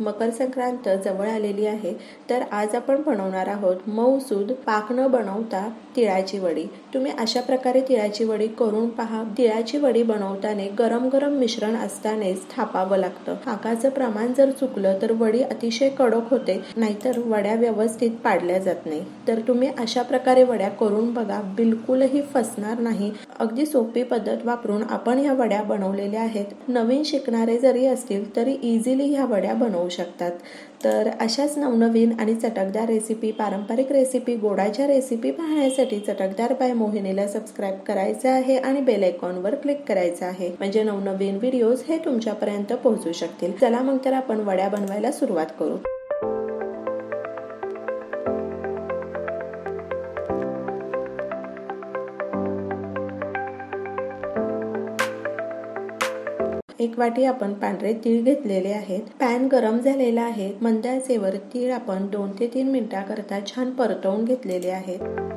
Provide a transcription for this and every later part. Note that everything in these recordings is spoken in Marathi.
मकर संक्रांत जवळ आलेली आहे, तर आज आपण बनवणार आहोत मऊसूद पाक न बनवता तिळाची वडी। तुम्ही अशा प्रकारे तिळाची वडी करून पहा। तिळाची वडी बनवताना गरम गरम मिश्रण असतानाच थापावं लागतं। पाकाचं प्रमाण जर चुकलं तर वडी अतिशय कडक होते, नाहीतर वड्या व्यवस्थित पाडल्या जात नाही। तर तुम्ही अशा प्रकारे वड्या करून बघा, बिलकुलही फसणार नाही। अगदी सोपी पद्धत वापरून आपण ह्या वड्या बनवलेल्या आहेत। नवीन शिकणारे जरी असतील तरी इझिली ह्या वड्या बनवू शकतात। तर अशाच नवनवीन आणि चटकदार रेसिपी, पारंपरिक रेसिपी, गोडाच्या रेसिपी पाहण्यासाठी चटकदार बाय मोहिनीला सबस्क्राईब करायचं आहे आणि बेल आयकॉनवर क्लिक करायचं आहे, म्हणजे नवनवीन व्हिडिओज हे तुमच्यापर्यंत पोहोचू शकतील। चला मग तर आपण वड्या बनवायला सुरुवात करू। एक वाटी आपण पांढरे तीळ घेतलेले आहेत। पॅन गरम झालेला आहे। मंद आचेवर तीळ आपण 2 ते 3 मिनिटांकरता छान परतवून घेतलेले आहेत।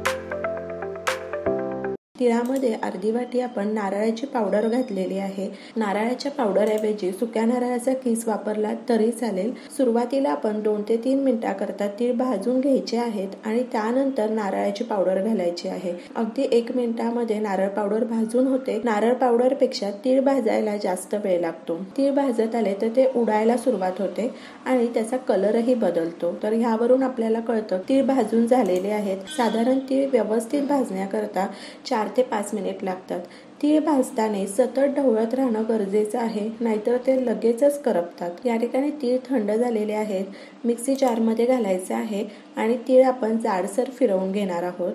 तिळामध्ये अर्धी वाटी आपण नारळाची पावडर घातलेली आहे। नारळाच्या पावडर ऐवजी सुक्या नारळाचा किस वापरला तरी चालेल। सुरुवातीला आपण 2 ते 3 मिनिटांकरता तीळ भाजून घ्यायचे आहेत आणि त्यानंतर नारळाची पावडर घालायची आहे। अगदी 1 मिनिटामध्ये नारळ पावडर भाजून होते। नारळ पावडर पेक्षा तीळ भाजायला जास्त वेळ लागतो। तीळ भाजत आले तर ते उडायला सुरुवात होते आणि त्याचा कलरही बदलतो। तर ह्यावरून आपल्याला कळतं तीळ भाजून झालेले आहेत। साधारण तीळ व्यवस्थित भाजण्याकरता 4 ते 5 मिनिट लागतात। तीळ भाजताना सतत ढवळत राहणं गरजेचं आहे, नाहीतर ते लगेचच करपतात। या ठिकाणी तीळ थंड झालेले आहेत। मिक्सी जारमध्ये घालायचे आहे आणि तीळ आपण जाडसर फिरवून घेणार आहोत।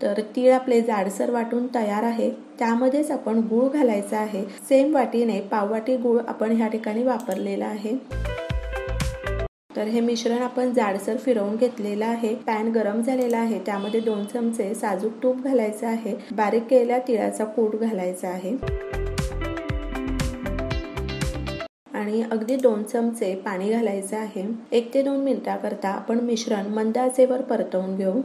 तर तीळ आपले जाडसर वाटून तयार आहे। त्यामध्येच आपण गूळ घालायचा आहे। सेम वाटीने पाववाटी गूळ आपण ह्या ठिकाणी वापरलेला आहे। तर हे मिश्रण आपण जाडसर फिरवून घेतलेलं आहे। पॅन गरम झालेला आहे, त्यामध्ये 2 चमचे साजूक तूप घालायचं आहे। बारीक केलेला तिळाचा कूट घालायचा आहे आणि अगदी 2 चमचे पाणी घालायचं आहे। 1 ते 2 मिनिटांकरता आपण मिश्रण मंद आचेवर परतवून घेऊ।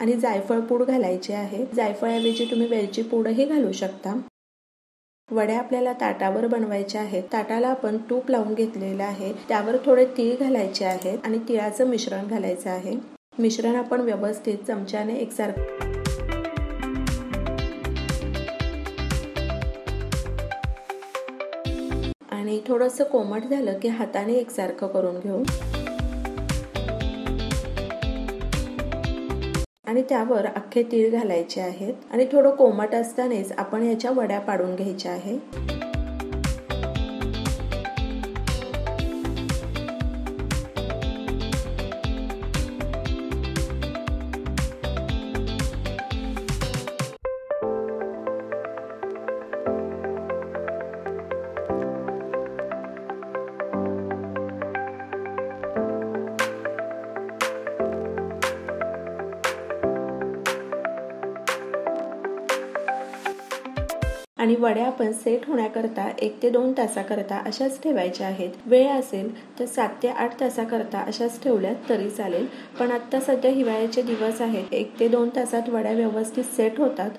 आणि जायफळ पूड घालायची आहे। जायफळाऐवजी तुम्ही वेलची पूडही घालू शकता। वड्या आपल्याला ताटावर बनवायच्या आहेत। ताटाला आपण तूप लावून घेतलेलं आहे। त्यावर थोडे तीळ घालायचे आहेत आणि तिळाचं मिश्रण घालायचं आहे। मिश्रण आपण व्यवस्थित चमच्याने एकसारखं आणि थोडंसं कोमट झालं की हाताने एकसारखं करून घेऊ आणि त्यावर अख्खे तीळ घालायचे आहेत आणि थोडं कोमट असतानाच आपण ह्याच्या वड्या पाडून घ्यायच्या आहेत। आणि वड्या आपण सेट होण्याकरता 1 ते 2 तासाकरता अशाच ठेवायच्या आहेत। वेळ असेल तर 7 ते 8 तासाकरता अशाच ठेवल्या तरी चालेल, पण आता सध्या हिवाळ्याचे दिवस आहेत। 1 ते 2 तासात वड्या व्यवस्थित सेट होतात।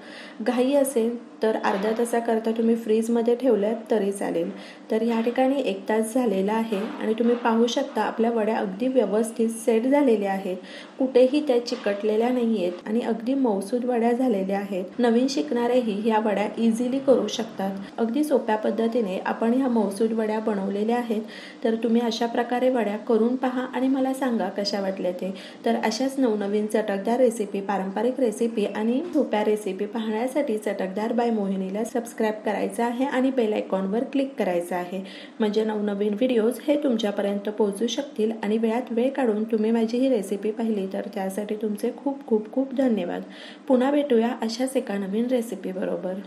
घाई असेल तर अर्ध्या तासाकरता तुम्ही फ्रीजमध्ये ठेवल्या तरी चालेल। तर या ठिकाणी 1 तास झालेला आहे आणि तुम्ही पाहू शकता आपल्या वड्या अगदी व्यवस्थित सेट झालेल्या आहेत। कुठेही त्या चिकटलेल्या नाहीयेत आणि अगदी मऊसूद वड्या झालेल्या आहेत। नवीन शिकणारेही ह्या वड्या इझिली करू शकतात। अगदी सोप्या पद्धतीने आपण ह्या मऊसूद वड्या बनवलेल्या आहेत। तर तुम्ही अशा प्रकारे वड्या करून पहा आणि मला सांगा कशा वाटल्या ते। तर अशाच नवनवीन चटकदार रेसिपी, पारंपरिक रेसिपी आणि सोप्या रेसिपी पाहण्यासाठी चटकदार बाय मोहिनीला सबस्क्राईब करायचं आहे आणि बेल आयकॉनवर क्लिक करायचं आहे, म्हणजे नवनवीन व्हिडिओज हे तुमच्यापर्यंत पोहोचू शकतील। आणि वेळात वेळ काढून तुम्ही माझी ही रेसिपी पाहिली तर त्यासाठी तुमचे खूप खूप खूप धन्यवाद। पुन्हा भेटूया अशाच एका नवीन रेसिपी बरोबर।